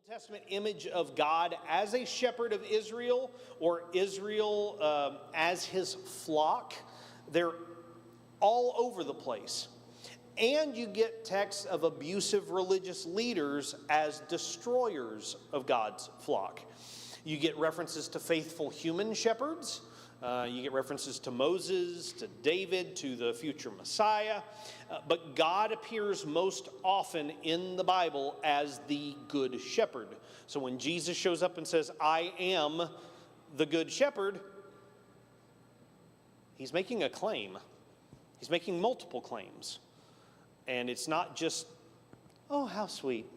Testament image of God as a shepherd of Israel, or Israel as his flock. They're all over the place. And you get texts of abusive religious leaders as destroyers of God's flock. You get references to faithful human shepherds. You get references to Moses, to David, to the future Messiah. But God appears most often in the Bible as the good shepherd. So when Jesus shows up and says, "I am the good shepherd," he's making a claim. He's making multiple claims. And it's not just, "Oh, how sweet."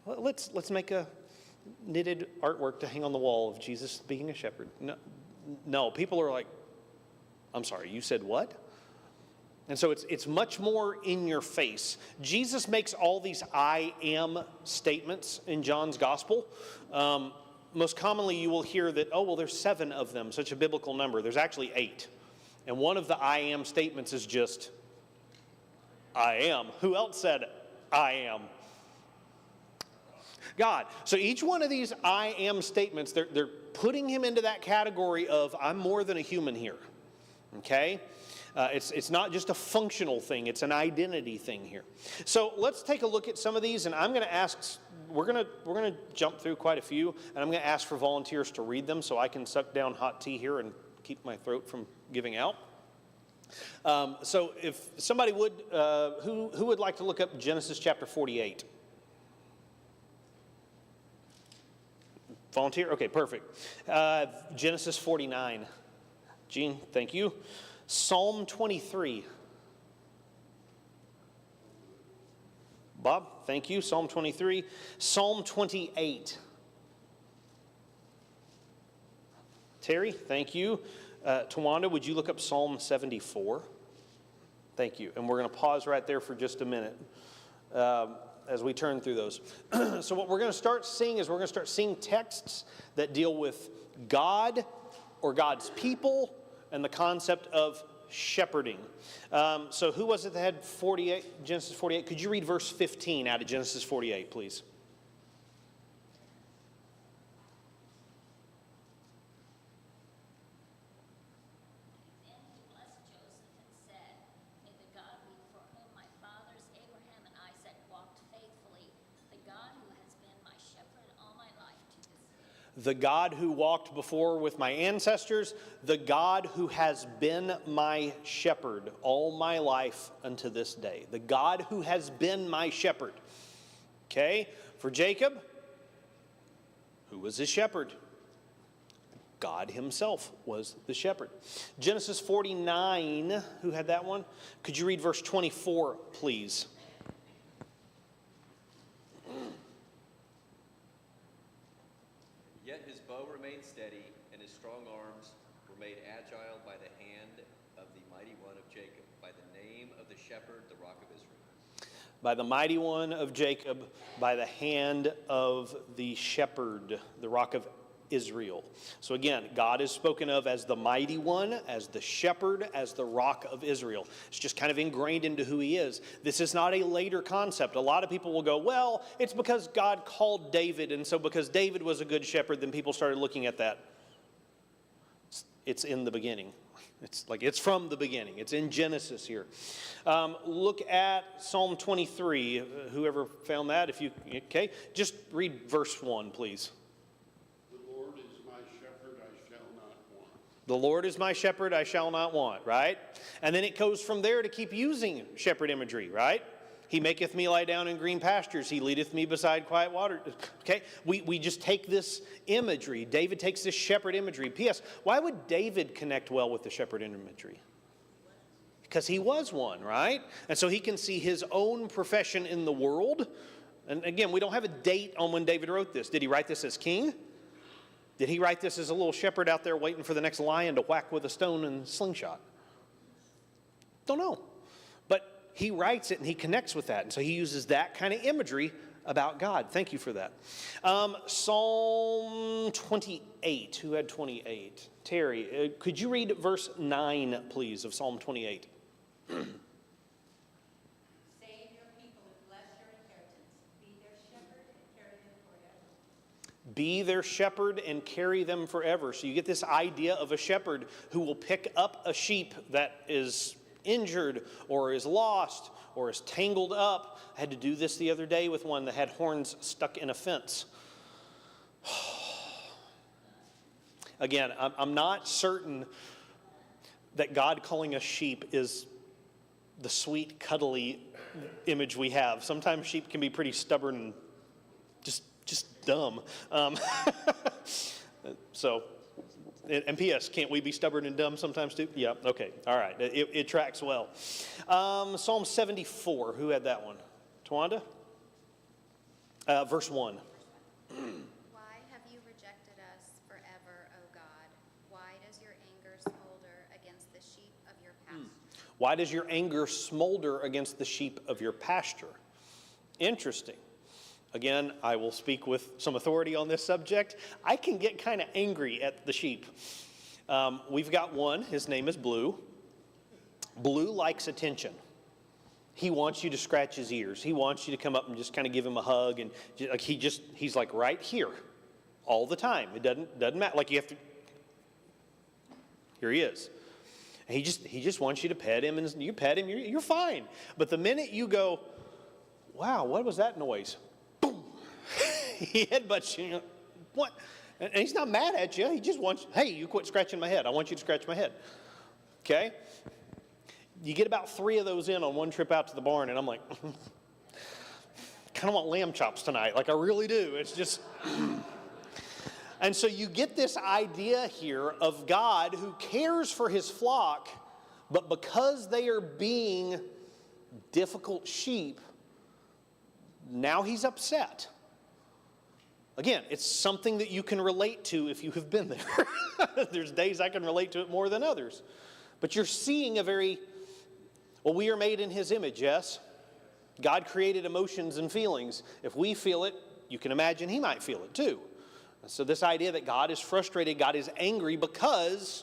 Let's make a knitted artwork to hang on the wall of Jesus being a shepherd. No, people are like, "I'm sorry, you said what?" And so it's much more in your face. Jesus makes all these "I am" statements in John's gospel. Most commonly you will hear that, oh, well, there's 7 of them, such a biblical number. There's actually 8. And one of the "I am" statements is just, "I am." Who else said, "I am"? God. So each one of these "I am" statements, they're putting him into that category of, I'm more than a human here. Okay? It's not just a functional thing, it's an identity thing here. So let's take a look at some of these, and I'm going to ask, we're going to jump through quite a few, and I'm going to ask for volunteers to read them so I can suck down hot tea here and keep my throat from giving out. So if somebody would, who would like to look up Genesis chapter 48? Volunteer? Okay, perfect. Genesis 49. Gene, thank you. Psalm 23. Bob, thank you. Psalm 23. Psalm 28. Terry, thank you. Tawanda, would you look up Psalm 74? Thank you. And we're going to pause right there for just a minute as we turn through those. So what we're going to start seeing is we're going to start seeing texts that deal with God or God's people and the concept of shepherding. So who was it that had 48, Genesis 48? Could you read verse 15 out of Genesis 48, please? The God who walked before with my ancestors, the God who has been my shepherd all my life unto this day. The God who has been my shepherd. Okay, for Jacob, who was his shepherd? God himself was the shepherd. Genesis 49, who had that one? Could you read verse 24, please? Yet his bow remained steady, and his strong arms were made agile by the hand of the mighty one of Jacob, by the name of the shepherd, the rock of Israel. By the mighty one of Jacob, by the hand of the shepherd, the rock of Israel. So again, God is spoken of as the mighty one, as the shepherd, as the rock of Israel. It's just kind of ingrained into who he is. This is not a later concept. A lot of people will go, well, it's because God called David, and so because David was a good shepherd, then people started looking at that. It's in the beginning. It's from the beginning. It's in Genesis here. Look at Psalm 23. Whoever found that, if you, okay, just read verse 1, please. The Lord is my shepherd, I shall not want, right? And then it goes from there to keep using shepherd imagery, right? He maketh me lie down in green pastures. He leadeth me beside quiet water. Okay, we just take this imagery. David takes this shepherd imagery. P.S. Why would David connect well with the shepherd imagery? Because he was one, right? And so he can see his own profession in the world. And again, we don't have a date on when David wrote this. Did he write this as king? Did he write this as a little shepherd out there waiting for the next lion to whack with a stone and slingshot? Don't know. But he writes it and he connects with that. And so he uses that kind of imagery about God. Thank you for that. Psalm 28. Who had 28? Terry, could you read verse 9, please, of Psalm 28? Save your people and bless your inheritance. Be their shepherd and be their shepherd and carry them forever. So you get this idea of a shepherd who will pick up a sheep that is injured or is lost or is tangled up. I had to do this the other day with one that had horns stuck in a fence. Again, I'm not certain that God calling us sheep is the sweet, cuddly image we have. Sometimes sheep can be pretty stubborn and just dumb. So, and P.S., can't we be stubborn and dumb sometimes too? Yeah, okay, all right, it tracks well. Psalm 74, who had that one? Tawanda? Verse 1. Why have you rejected us forever, O God? Why does your anger smolder against the sheep of your pasture? Why does your anger smolder against the sheep of your pasture? Interesting. Again, I will speak with some authority on this subject. I can get kind of angry at the sheep. We've got one. His name is Blue. Blue likes attention. He wants you to scratch his ears. He wants you to come up and just kind of give him a hug. And like he's like right here all the time. It doesn't matter. Like you have to. Here he is. He just wants you to pet him, and you pet him, you're fine. But the minute you go, wow, what was that noise? Boom! He headbutts you. What? And he's not mad at you. He just wants, hey, you quit scratching my head. I want you to scratch my head. Okay? You get about 3 of those in on one trip out to the barn, and I'm like, kind of want lamb chops tonight. Like I really do. It's just... And so you get this idea here of God who cares for his flock, but because they are being difficult sheep, now he's upset. Again, it's something that you can relate to if you have been there. There's days I can relate to it more than others. But you're seeing we are made in his image, yes? God created emotions and feelings. If we feel it, you can imagine he might feel it too. So this idea that God is frustrated, God is angry because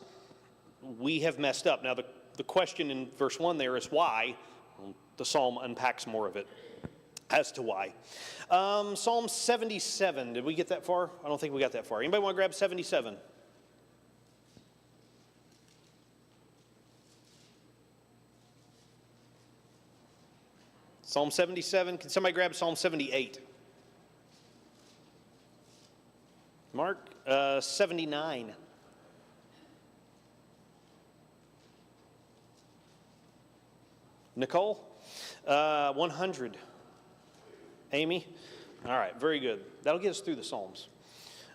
we have messed up. Now the question in verse 1 there is why. The psalm unpacks more of it as to why. Psalm 77, did we get that far? I don't think we got that far. Anybody want to grab 77? Psalm 77, can somebody grab Psalm 78? Mark 79. Nicole 100. Amy? All right, very good. That'll get us through the Psalms.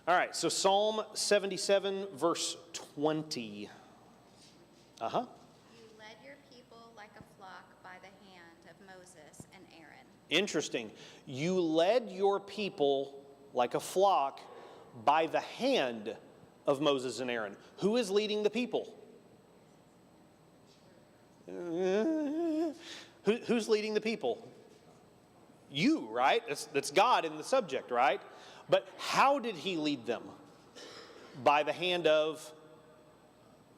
All right, so Psalm 77, verse 20. You led your people like a flock by the hand of Moses and Aaron. Interesting. You led your people like a flock by the hand of Moses and Aaron. Who is leading the people? Who's leading the people? You, right? That's God in the subject, right? But how did he lead them? By the hand of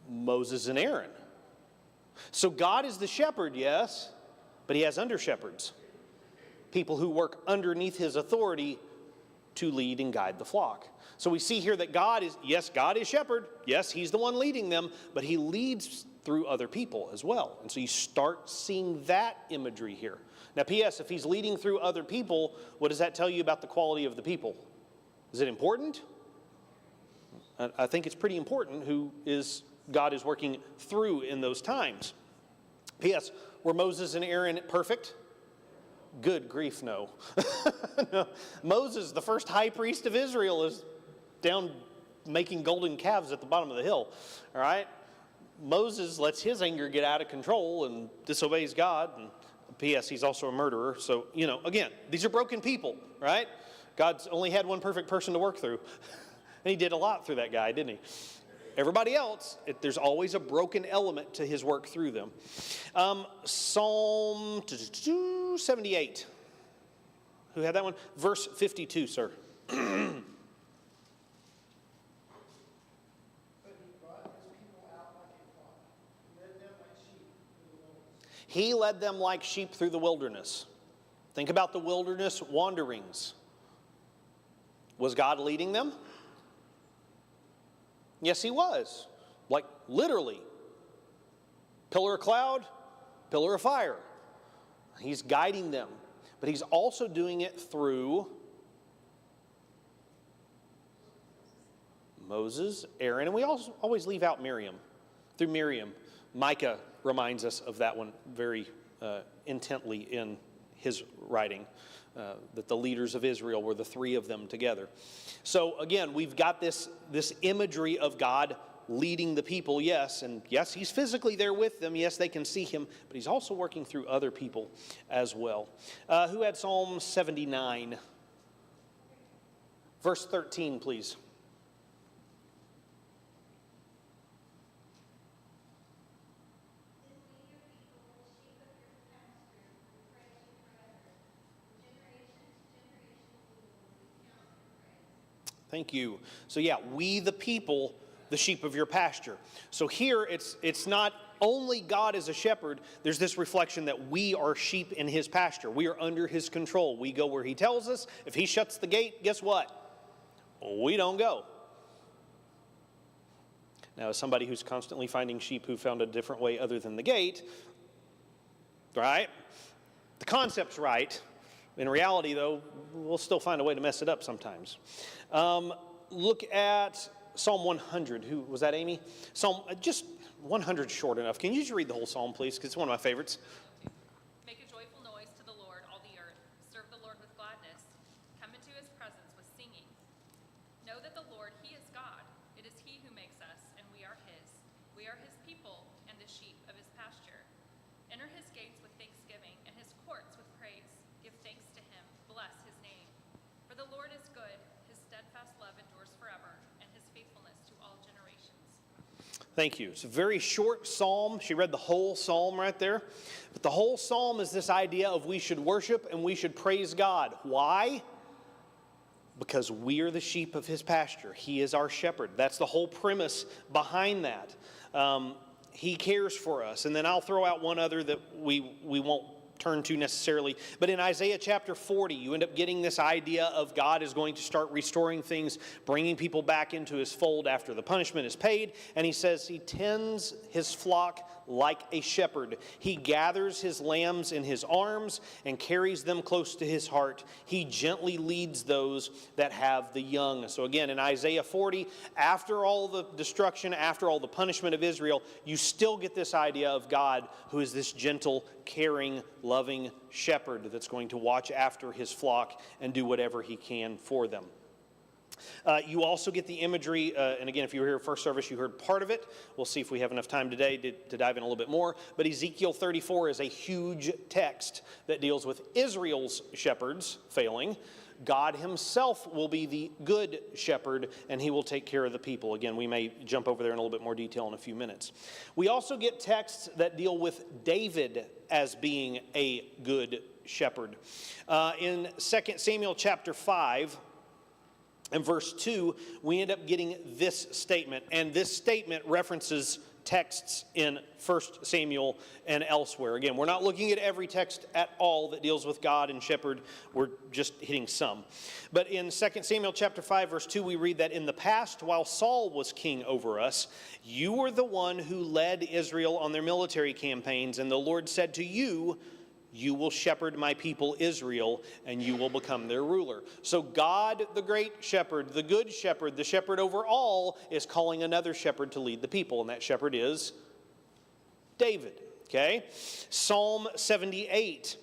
Moses and Aaron. So God is the shepherd, yes, but he has under-shepherds. People who work underneath his authority to lead and guide the flock. So we see here that God is shepherd. Yes, he's the one leading them, but he leads through other people as well. And so you start seeing that imagery here. Now, P.S., if he's leading through other people, what does that tell you about the quality of the people? Is it important? I think it's pretty important who God is working through in those times. P.S., were Moses and Aaron perfect? Good grief, no. No. Moses, the first high priest of Israel, is down making golden calves at the bottom of the hill. All right? Moses lets his anger get out of control and disobeys God. And P.S., he's also a murderer. So, again, these are broken people, right? God's only had one perfect person to work through. And he did a lot through that guy, didn't he? Everybody else, there's always a broken element to his work through them. Psalm 78. Who had that one? Verse 52, sir. He led them like sheep through the wilderness. Think about the wilderness wanderings. Was God leading them? Yes, he was. Like literally. Pillar of cloud, pillar of fire. He's guiding them. But he's also doing it through Moses, Aaron, and we also always leave out Miriam. Through Miriam. Micah reminds us of that one very intently in his writing, that the leaders of Israel were the three of them together. So again, we've got this imagery of God leading the people, yes, and yes, he's physically there with them. Yes, they can see him, but he's also working through other people as well. Who had Psalm 79? Verse 13, please. Thank you. So yeah, we the people, the sheep of your pasture. So here it's not only God as a shepherd, there's this reflection that we are sheep in his pasture. We are under his control. We go where he tells us. If he shuts the gate, guess what? We don't go. Now, as somebody who's constantly finding sheep who found a different way other than the gate, right? The concept's right. In reality, though, we'll still find a way to mess it up sometimes. Look at Psalm 100. Who was that, Amy? Psalm, just 100 short enough. Can you just read the whole psalm, please? Because it's one of my favorites. Make a joyful noise to the Lord, all the earth. Serve the Lord with gladness. Come into his presence with singing. Know that the Lord, he is God. It is he who makes us, and we are his. We are his people and the sheep of his pasture. Enter his gates with thanksgiving and his courts with praise. Give thanks to him. Bless his name. For the Lord is good. His steadfast love endures forever, and his faithfulness to all generations. Thank you. It's a very short psalm. She read the whole psalm right there. But the whole psalm is this idea of we should worship and we should praise God. Why? Because we are the sheep of his pasture. He is our shepherd. That's the whole premise behind that. He cares for us. And then I'll throw out one other that we won't turn to necessarily. But in Isaiah chapter 40, you end up getting this idea of God is going to start restoring things, bringing people back into his fold after the punishment is paid. And he says he tends his flock like a shepherd. He gathers his lambs in his arms and carries them close to his heart. He gently leads those that have the young. So again, in Isaiah 40, after all the destruction, after all the punishment of Israel, you still get this idea of God who is this gentle, caring, loving shepherd that's going to watch after his flock and do whatever he can for them. You also get the imagery, and again, if you were here first service, you heard part of it. We'll see if we have enough time today to dive in a little bit more. But Ezekiel 34 is a huge text that deals with Israel's shepherds failing. God himself will be the good shepherd, and he will take care of the people. Again, we may jump over there in a little bit more detail in a few minutes. We also get texts that deal with David as being a good shepherd. In 2 Samuel chapter 5, in verse 2, we end up getting this statement, and this statement references texts in 1 Samuel and elsewhere. Again, we're not looking at every text at all that deals with God and shepherd. We're just hitting some. But in 2 Samuel chapter 5, verse 2, we read that in the past, while Saul was king over us, you were the one who led Israel on their military campaigns, and the Lord said to you, you will shepherd my people Israel, and you will become their ruler. So God, the great shepherd, the good shepherd, the shepherd over all, is calling another shepherd to lead the people, and that shepherd is David. Okay? Psalm 78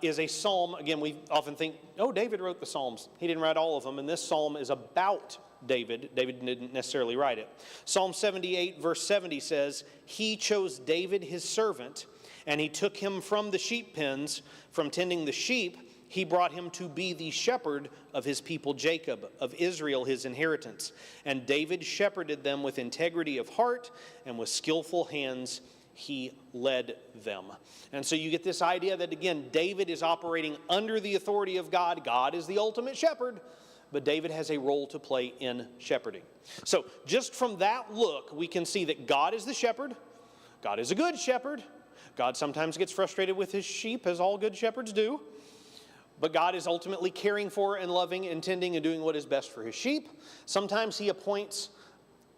is a psalm. Again, we often think, oh, David wrote the Psalms. He didn't write all of them, and this psalm is about David. David didn't necessarily write it. Psalm 78, verse 70 says, he chose David his servant, and he took him from the sheep pens, from tending the sheep. He brought him to be the shepherd of his people Jacob, of Israel his inheritance. And David shepherded them with integrity of heart, and with skillful hands he led them. And so you get this idea that, again, David is operating under the authority of God. God is the ultimate shepherd, but David has a role to play in shepherding. So just from that look, we can see that God is the shepherd. God is a good shepherd. God sometimes gets frustrated with his sheep, as all good shepherds do. but God is ultimately caring for and loving and tending and doing what is best for his sheep. Sometimes he appoints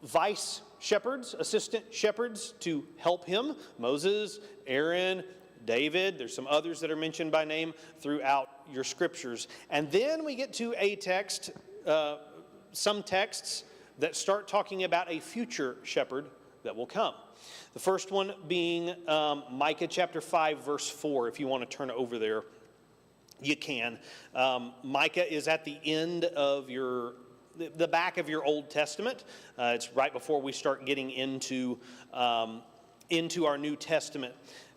vice shepherds, assistant shepherds to help him. Moses, Aaron, David. There's some others that are mentioned by name throughout your scriptures. And then we get to a text, some texts that start talking about a future shepherd that will come. The first one being Micah chapter 5, verse 4. If you want to turn over there, you can. Micah is at the end of the back of your Old Testament. It's right before we start getting into our New Testament.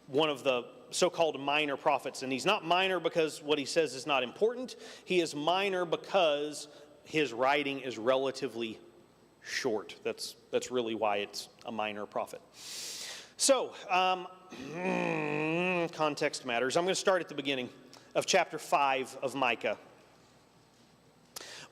One of the so-called minor prophets. And he's not minor because what he says is not important. He is minor because his writing is relatively short. That's really why it's a minor prophet. So, context matters. I'm going to start at the beginning of chapter 5 of Micah.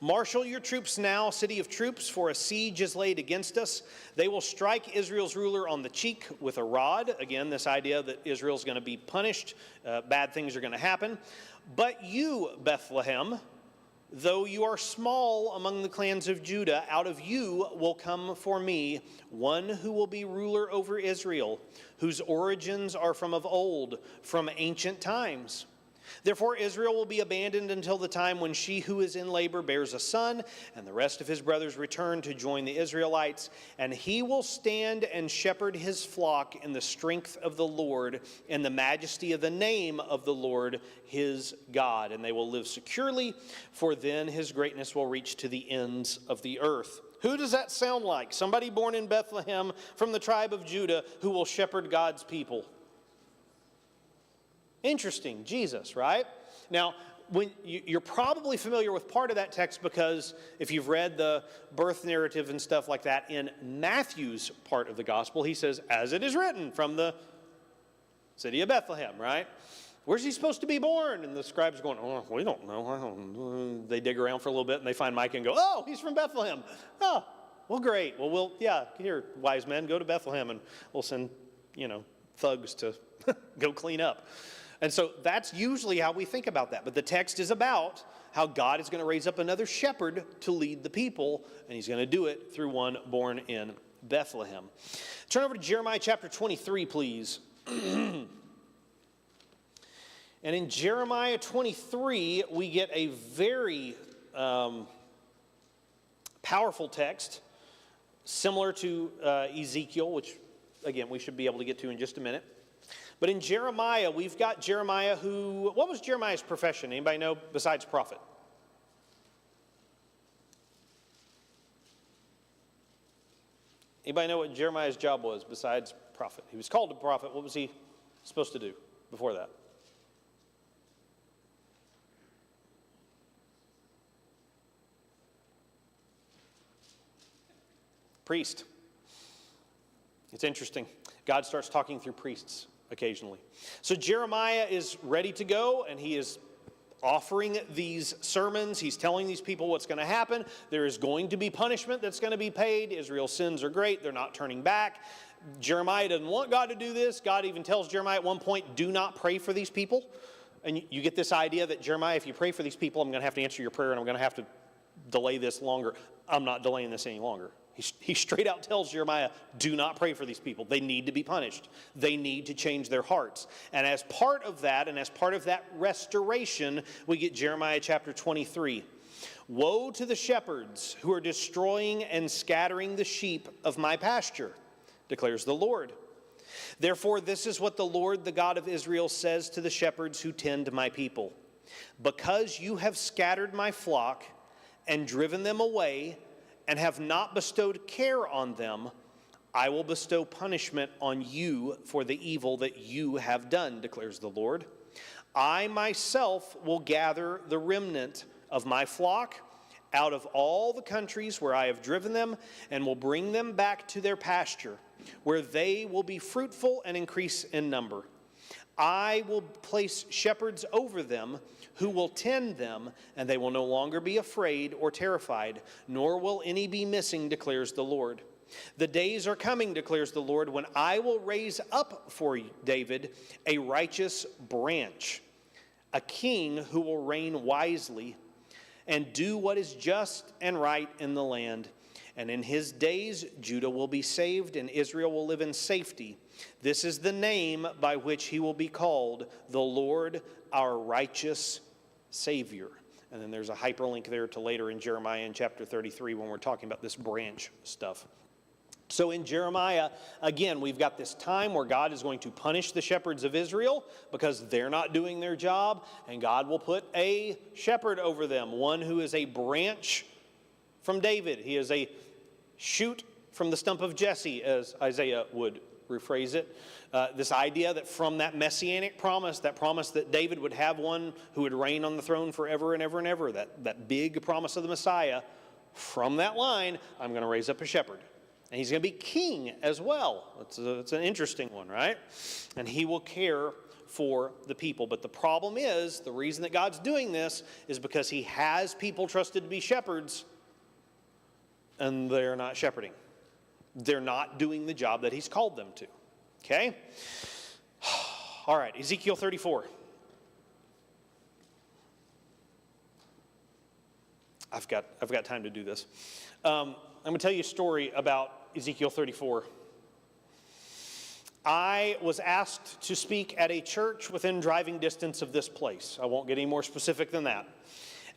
Marshal your troops now, city of troops, for a siege is laid against us. They will strike Israel's ruler on the cheek with a rod. Again, this idea that Israel's going to be punished. Bad things are going to happen. But you, Bethlehem, though you are small among the clans of Judah, out of you will come for me one who will be ruler over Israel, whose origins are from of old, from ancient times. Therefore Israel will be abandoned until the time when she who is in labor bears a son, and the rest of his brothers return to join the Israelites. And he will stand and shepherd his flock in the strength of the Lord, in the majesty of the name of the Lord his God. And they will live securely, for then his greatness will reach to the ends of the earth. Who does that sound like? Somebody born in Bethlehem from the tribe of Judah who will shepherd God's people. Interesting, Jesus, right? Now, when you're probably familiar with part of that text because if you've read the birth narrative and stuff like that in Matthew's part of the gospel, he says, as it is written from the city of Bethlehem, right? Where's he supposed to be born? And the scribes are going, oh, we don't know. They dig around for a little bit and they find Micah and go, oh, he's from Bethlehem. Oh, well, great. Well, here, wise men, go to Bethlehem and we'll send, thugs to go clean up. And so that's usually how we think about that. But the text is about how God is going to raise up another shepherd to lead the people, and he's going to do it through one born in Bethlehem. Turn over to Jeremiah chapter 23, please. And in Jeremiah 23, we get a very powerful text, similar to Ezekiel, which, again, we should be able to get to in just a minute. But in Jeremiah, we've got Jeremiah what was Jeremiah's profession? Anybody know besides prophet? Anybody know what Jeremiah's job was besides prophet? He was called a prophet. What was he supposed to do before that? Priest. It's interesting. God starts talking through priests occasionally. So Jeremiah is ready to go, and he is offering these sermons. He's telling these people what's going to happen. There is going to be punishment that's going to be paid. Israel's sins are great. They're not turning back. Jeremiah doesn't want God to do this. God even tells Jeremiah at one point, do not pray for these people. And you get this idea that, Jeremiah, if you pray for these people, I'm going to have to answer your prayer, and I'm going to have to delay this longer. I'm not delaying this any longer. He straight out tells Jeremiah, do not pray for these people. They need to be punished. They need to change their hearts. And as part of that, and as part of that restoration, we get Jeremiah chapter 23. Woe to the shepherds who are destroying and scattering the sheep of my pasture, declares the Lord. Therefore, this is what the Lord, the God of Israel, says to the shepherds who tend my people. Because you have scattered my flock and driven them away, and have not bestowed care on them, I will bestow punishment on you for the evil that you have done, declares the Lord. I myself will gather the remnant of my flock out of all the countries where I have driven them, and will bring them back to their pasture, where they will be fruitful and increase in number. I will place shepherds over them who will tend them, and they will no longer be afraid or terrified, nor will any be missing, declares the Lord. The days are coming, declares the Lord, when I will raise up for David a righteous branch. a king who will reign wisely and do what is just and right in the land. And in his days, Judah will be saved and Israel will live in safety. This is the name by which he will be called, the Lord, our righteous Savior. And then there's a hyperlink there to later in Jeremiah in chapter 33 when we're talking about this branch stuff. So in Jeremiah, again, we've got this time where God is going to punish the shepherds of Israel because they're not doing their job, and God will put a shepherd over them, one who is a branch from David. He is a shoot from the stump of Jesse, as Isaiah would rephrase it. This idea that from that messianic promise, that promise that David would have one who would reign on the throne forever and ever and ever, that big promise of the Messiah, from that line, I'm going to raise up a shepherd. And he's going to be king as well. It's an interesting one, right? And he will care for the people. But the problem is, the reason that God's doing this is because he has people trusted to be shepherds, and they're not shepherding. They're not doing the job that he's called them to. Okay? All right, Ezekiel 34. I've got time to do this. I'm going to tell you a story about Ezekiel 34. I was asked to speak at a church within driving distance of this place. I won't get any more specific than that.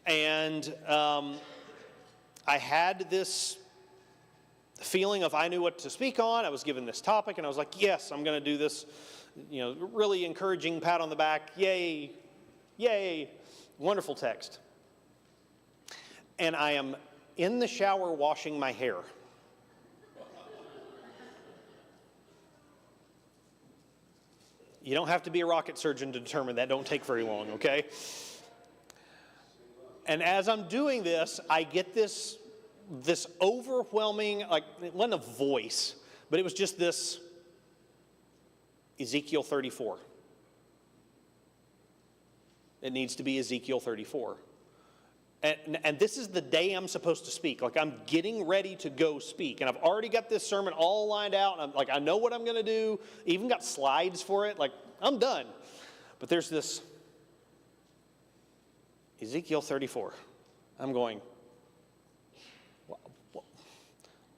And I had this feeling of I knew what to speak on. I was given this topic, and I was like, yes, I'm going to do this. Really encouraging pat on the back. Yay, yay, wonderful text. And I am in the shower washing my hair. You don't have to be a rocket surgeon to determine that. Don't take very long, okay? And as I'm doing this, I get this overwhelming, like, it wasn't a voice, but it was just this Ezekiel 34. It needs to be Ezekiel 34. And this is the day I'm supposed to speak. Like, I'm getting ready to go speak. And I've already got this sermon all lined out. And I know what I'm going to do. Even got slides for it. Like, I'm done. But there's this Ezekiel 34. I'm going,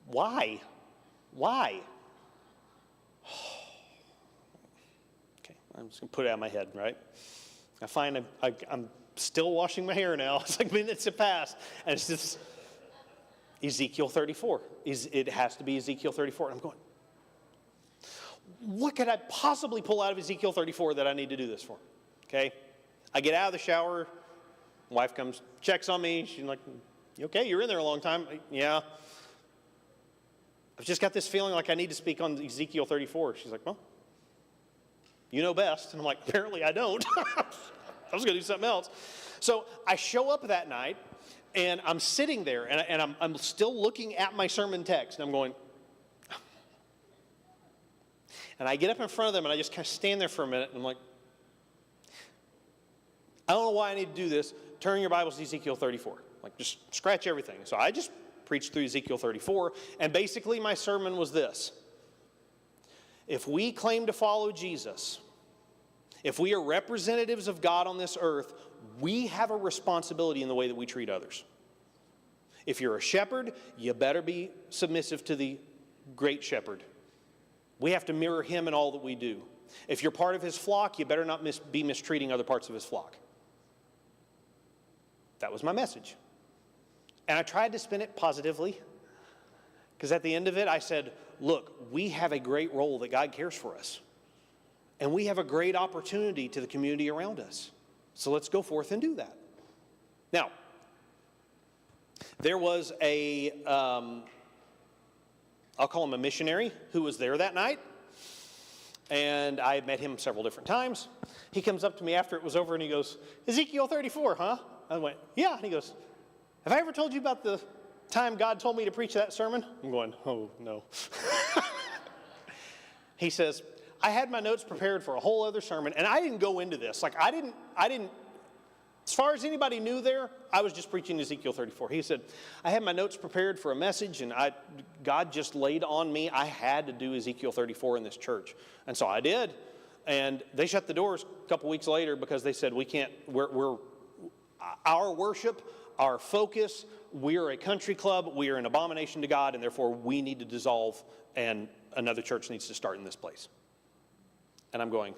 why? Why? Okay, I'm just going to put it out of my head, right? I find I'm still washing my hair now. It's like minutes have passed. And it's just Ezekiel 34. It has to be Ezekiel 34. And I'm going, what could I possibly pull out of Ezekiel 34 that I need to do this for? Okay? I get out of the shower. Wife comes, checks on me. She's like, you okay? You're in there a long time. Yeah. I've just got this feeling like I need to speak on Ezekiel 34. She's like, well, you know best. And I'm like, apparently I don't. I was going to do something else. So I show up that night, and I'm sitting there, and I'm still looking at my sermon text, and I'm going, and I get up in front of them, and I just kind of stand there for a minute, and I'm like, I don't know why I need to do this. Turn your Bibles to Ezekiel 34. Like, just scratch everything. So I just preached through Ezekiel 34, and basically my sermon was this. If we claim to follow Jesus, if we are representatives of God on this earth, we have a responsibility in the way that we treat others. If you're a shepherd, you better be submissive to the great shepherd. We have to mirror him in all that we do. If you're part of his flock, you better not be mistreating other parts of his flock. That was my message. And I tried to spin it positively, because at the end of it, I said, look, we have a great role that God cares for us. And we have a great opportunity to the community around us. So let's go forth and do that. Now, there was I'll call him a missionary who was there that night. And I met him several different times. He comes up to me after it was over and he goes, Ezekiel 34, huh? I went, yeah. And he goes, have I ever told you about the time God told me to preach that sermon? I'm going, oh, no. He says, I had my notes prepared for a whole other sermon, and I didn't go into this. Like, I didn't, as far as anybody knew there, I was just preaching Ezekiel 34. He said, I had my notes prepared for a message, and God just laid on me, I had to do Ezekiel 34 in this church. And so I did. And they shut the doors a couple weeks later because they said, we can't, our worship, our focus, we're a country club, we are an abomination to God, and therefore we need to dissolve, and another church needs to start in this place. And I'm going,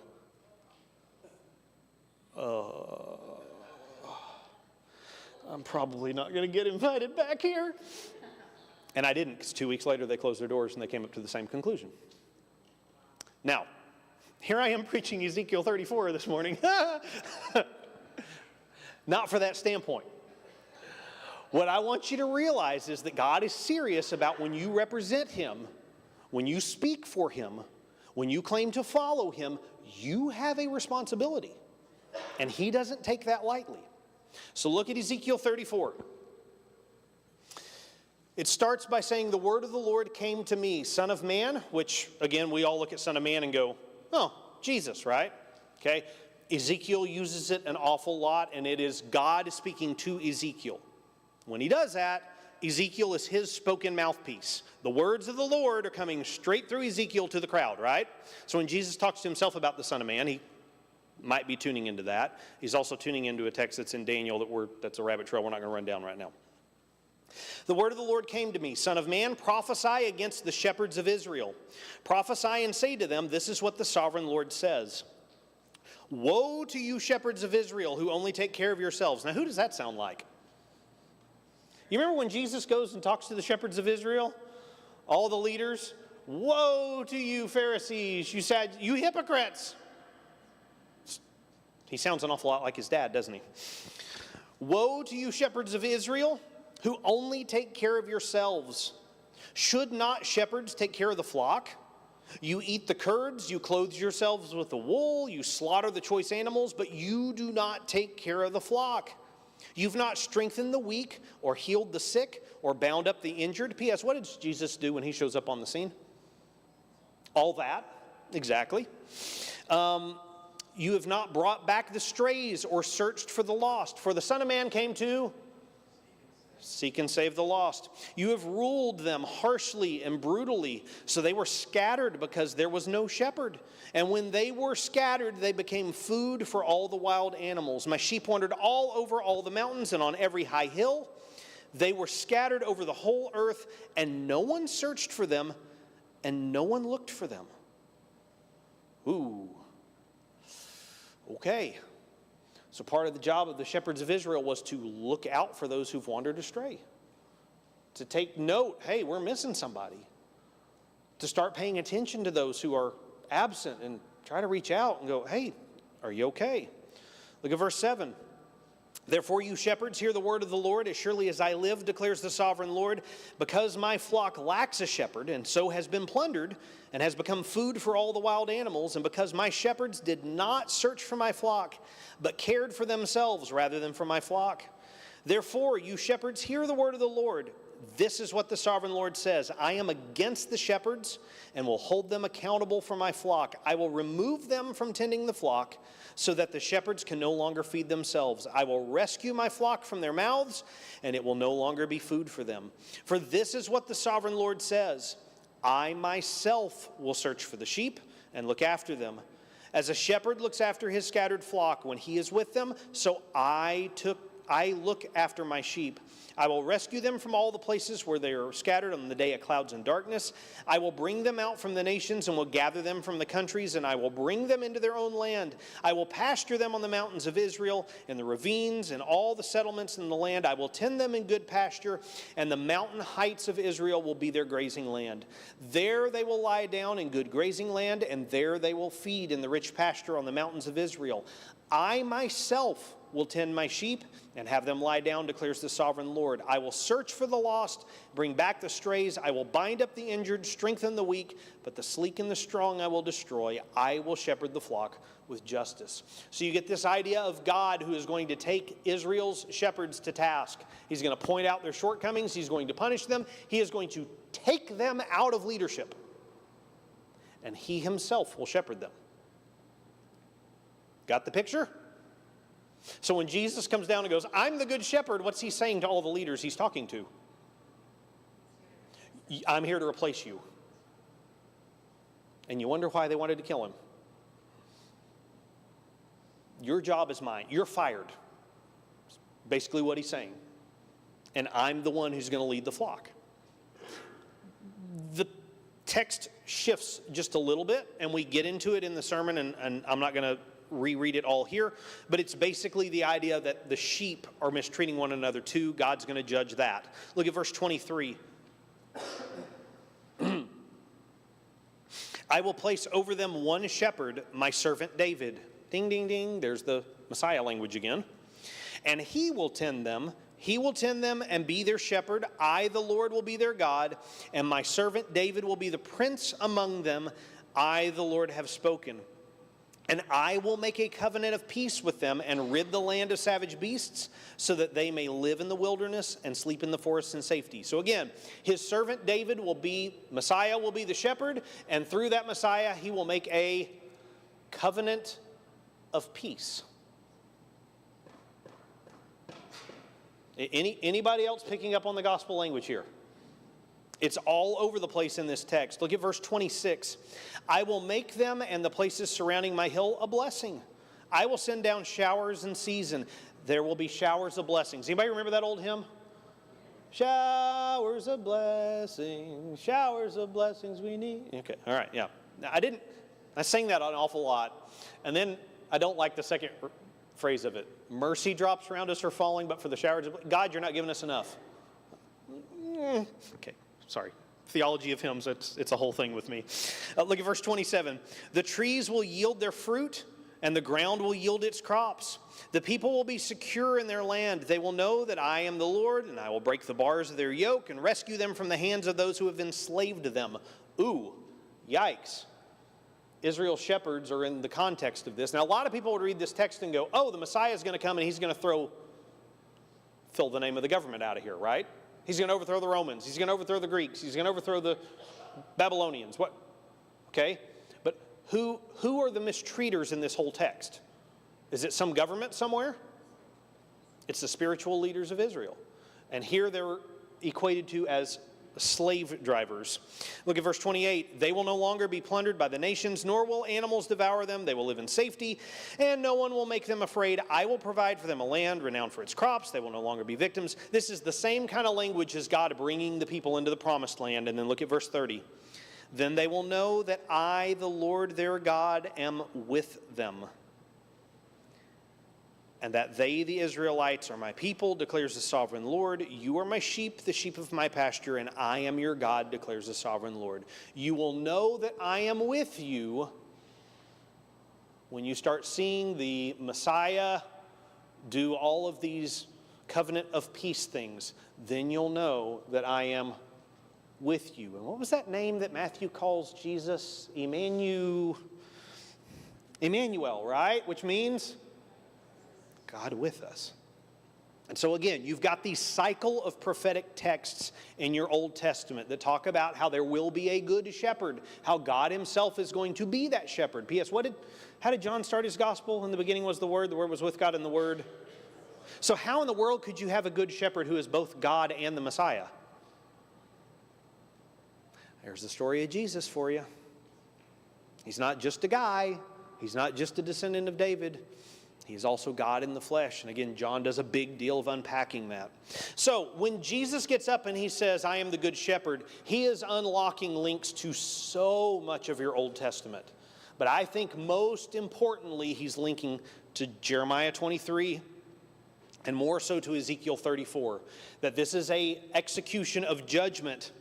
I'm probably not going to get invited back here. And I didn't, because 2 weeks later they closed their doors and they came up to the same conclusion. Now, here I am preaching Ezekiel 34 this morning. Not for that standpoint. What I want you to realize is that God is serious about when you represent Him, when you speak for Him, when you claim to follow Him, you have a responsibility. And He doesn't take that lightly. So look at Ezekiel 34. It starts by saying, the word of the Lord came to me, Son of Man, which, again, we all look at Son of Man and go, oh, Jesus, right? Okay. Ezekiel uses it an awful lot, and it is God speaking to Ezekiel. When he does that, Ezekiel is his spoken mouthpiece. The words of the Lord are coming straight through Ezekiel to the crowd, right? So when Jesus talks to himself about the Son of Man, he might be tuning into that. He's also tuning into a text that's in Daniel that's a rabbit trail we're not going to run down right now. The word of the Lord came to me, Son of man, prophesy against the shepherds of Israel. Prophesy and say to them, this is what the sovereign Lord says. Woe to you shepherds of Israel who only take care of yourselves. Now who does that sound like? You remember when Jesus goes and talks to the shepherds of Israel? All the leaders? Woe to you Pharisees, you hypocrites. He sounds an awful lot like his dad, doesn't he? Woe to you shepherds of Israel who only take care of yourselves. Should not shepherds take care of the flock? You eat the curds, you clothe yourselves with the wool, you slaughter the choice animals, but you do not take care of the flock. You've not strengthened the weak, or healed the sick, or bound up the injured. P.S. What does Jesus do when he shows up on the scene? All that, exactly. You have not brought back the strays, or searched for the lost. For the Son of Man came to seek and save the lost. You have ruled them harshly and brutally, so they were scattered because there was no shepherd. And when they were scattered, they became food for all the wild animals. My sheep wandered all over all the mountains and on every high hill. They were scattered over the whole earth, and no one searched for them, and no one looked for them. Ooh. Okay. So part of the job of the shepherds of Israel was to look out for those who've wandered astray. To take note, hey, we're missing somebody. To start paying attention to those who are absent and try to reach out and go, hey, are you okay? Look at verse 7. Therefore, you shepherds, hear the word of the Lord. As surely as I live, declares the sovereign Lord, because my flock lacks a shepherd, and so has been plundered, and has become food for all the wild animals, and because my shepherds did not search for my flock, but cared for themselves rather than for my flock. Therefore, you shepherds, hear the word of the Lord. This is what the sovereign Lord says. I am against the shepherds, and will hold them accountable for my flock. I will remove them from tending the flock, so that the shepherds can no longer feed themselves. I will rescue my flock from their mouths, and it will no longer be food for them. For this is what the sovereign Lord says. I myself will search for the sheep and look after them. As a shepherd looks after his scattered flock when he is with them, so I look after my sheep. I will rescue them from all the places where they are scattered on the day of clouds and darkness. I will bring them out from the nations and will gather them from the countries, and I will bring them into their own land. I will pasture them on the mountains of Israel, in the ravines, and all the settlements in the land. I will tend them in good pasture, and the mountain heights of Israel will be their grazing land. There they will lie down in good grazing land, and there they will feed in the rich pasture on the mountains of Israel. I myself will tend my sheep and have them lie down, declares the sovereign Lord. I will search for the lost, bring back the strays. I will bind up the injured, strengthen the weak, but the sleek and the strong I will destroy. I will shepherd the flock with justice. So you get this idea of God who is going to take Israel's shepherds to task. He's going to point out their shortcomings. He's going to punish them. He is going to take them out of leadership, and he himself will shepherd them. Got the picture? So when Jesus comes down and goes, I'm the good shepherd, what's he saying to all the leaders he's talking to? I'm here to replace you. And you wonder why they wanted to kill him. Your job is mine. You're fired. Basically what he's saying. And I'm the one who's going to lead the flock. The text shifts just a little bit, and we get into it in the sermon, and I'm not going to reread it all here, but it's basically the idea that the sheep are mistreating one another too. God's going to judge that. Look at verse 23. I will place over them one shepherd, my servant David. Ding, ding, ding. There's the Messiah language again. And he will tend them. He will tend them and be their shepherd. I, the Lord, will be their God, and my servant David will be the prince among them. I, the Lord, have spoken. And I will make a covenant of peace with them and rid the land of savage beasts so that they may live in the wilderness and sleep in the forests in safety. So again, his servant David will be, Messiah will be the shepherd, and through that Messiah he will make a covenant of peace. Anybody else picking up on the gospel language here? It's all over the place in this text. Look at verse 26. I will make them and the places surrounding my hill a blessing. I will send down showers in season. There will be showers of blessings. Anybody remember that old hymn? Showers of blessings we need. Okay, all right, yeah. Now, I sang that an awful lot. And then I don't like the second phrase of it. Mercy drops around us are falling, but for the showers of God, you're not giving us enough. Okay. Sorry, theology of hymns, it's a whole thing with me. Look at verse 27. The trees will yield their fruit, and the ground will yield its crops. The people will be secure in their land. They will know that I am the Lord, and I will break the bars of their yoke and rescue them from the hands of those who have enslaved them. Ooh, yikes. Israel's shepherds are in the context of this. Now, a lot of people would read this text and go, oh, the Messiah is going to come and he's going to fill the name of the government out of here, right? He's going to overthrow the Romans. He's going to overthrow the Greeks. He's going to overthrow the Babylonians. What? Okay? But who are the mistreaters in this whole text? Is it some government somewhere? It's the spiritual leaders of Israel. And here they're equated to as slave drivers. Look at verse 28. They will no longer be plundered by the nations, nor will animals devour them. They will live in safety, and no one will make them afraid. I will provide for them a land renowned for its crops. They will no longer be victims. This is the same kind of language as God bringing the people into the promised land. And then look at verse 30. Then they will know that I, the Lord their God, am with them, and that they, the Israelites, are my people, declares the sovereign Lord. You are my sheep, the sheep of my pasture, and I am your God, declares the sovereign Lord. You will know that I am with you when you start seeing the Messiah do all of these covenant of peace things. Then you'll know that I am with you. And what was that name that Matthew calls Jesus? Emmanuel, right? Which means God with us. And so again, you've got these cycle of prophetic texts in your Old Testament that talk about how there will be a good shepherd, how God himself is going to be that shepherd. P.S. How did John start his gospel? In the beginning was the Word was with God, and the Word. So how in the world could you have a good shepherd who is both God and the Messiah? There's the story of Jesus for you. He's not just a guy. He's not just a descendant of David. He's also God in the flesh. And again, John does a big deal of unpacking that. So when Jesus gets up and he says, I am the good shepherd, he is unlocking links to so much of your Old Testament. But I think most importantly, he's linking to Jeremiah 23 and more so to Ezekiel 34. That this is an execution of judgment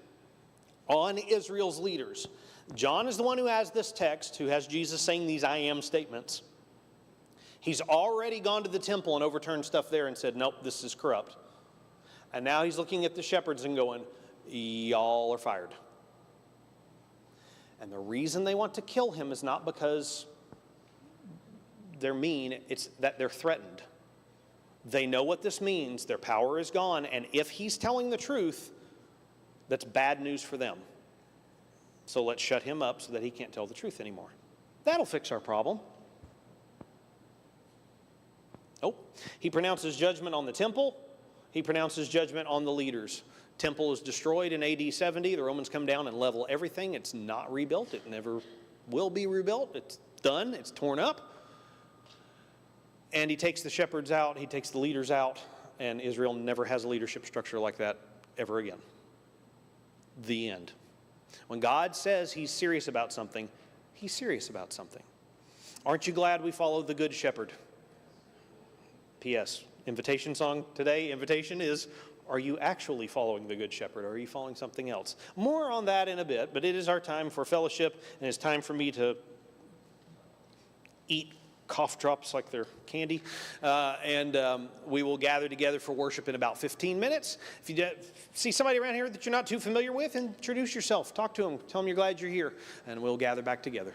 on Israel's leaders. John is the one who has this text, who has Jesus saying these I am statements. He's already gone to the temple and overturned stuff there and said, nope, this is corrupt. And now he's looking at the shepherds and going, y'all are fired. And the reason they want to kill him is not because they're mean, it's that they're threatened. They know what this means. Their power is gone. And if he's telling the truth, that's bad news for them. So let's shut him up so that he can't tell the truth anymore. That'll fix our problem. Oh, he pronounces judgment on the temple. He pronounces judgment on the leaders. Temple is destroyed in AD 70. The Romans come down and level everything. It's not rebuilt. It never will be rebuilt. It's done. It's torn up. And he takes the shepherds out, he takes the leaders out, and Israel never has a leadership structure like that ever again. The end. When God says he's serious about something, he's serious about something. Aren't you glad we follow the Good Shepherd? P.S. Invitation song today, invitation is, are you actually following the Good Shepherd, or are you following something else? More on that in a bit, but it is our time for fellowship, and it's time for me to eat cough drops like they're candy, and we will gather together for worship in about 15 minutes. If you see somebody around here that you're not too familiar with, introduce yourself, talk to them, tell them you're glad you're here, and we'll gather back together.